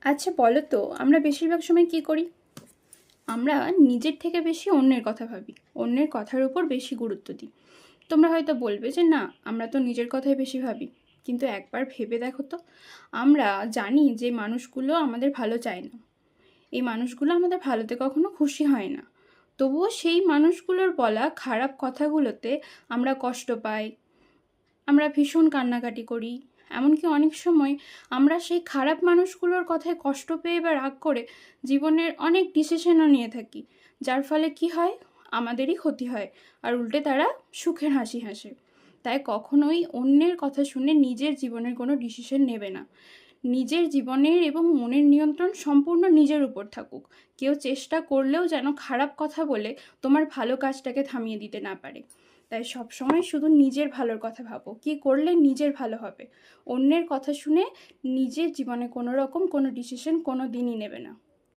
আচ্ছা বলো তো, আমরা বেশিরভাগ সময় কি করি? আমরা নিজের থেকে বেশি অন্যের কথা ভাবি, অন্যের কথার উপর বেশি গুরুত্ব দিই। তোমরা হয়তো বলবে যে না, আমরা তো নিজের কথাই বেশি ভাবি। কিন্তু একবার ভেবে দেখো তো, আমরা জানি যে মানুষগুলো আমাদের ভালো চায় না, এই মানুষগুলো আমাদের ভালোতে কখনো খুশি হয় না। তবুও সেই মানুষগুলোর বলা খারাপ কথাগুলোতে আমরা কষ্ট পাই, আমরা ভীষণ কান্নাকাটি করি। এমনকি অনেক সময় আমরা সেই খারাপ মানুষগুলোর কথায় কষ্ট পেয়ে বা রাগ করে জীবনের অনেক ডিসিশনও নিয়ে থাকি, যার ফলে কি হয়, আমাদেরই ক্ষতি হয়, আর উল্টে তারা সুখের হাসি হাসে। তাই কখনোই অন্যের কথা শুনে নিজের জীবনের কোনো ডিসিশন নেবে না। নিজের জীবনের এবং মনের নিয়ন্ত্রণ সম্পূর্ণ নিজের উপর থাকুক। কেউ চেষ্টা করলেও যেন খারাপ কথা বলে তোমার ভালো কাজটাকে থামিয়ে দিতে না পারে। তাই সবসময় শুধু নিজের ভালোর কথা ভাবো, কী করলে নিজের ভালো হবে। অন্যের কথা শুনে নিজের জীবনে কোনো রকম কোনো ডিসিশন কোনো দিনই নেবে না।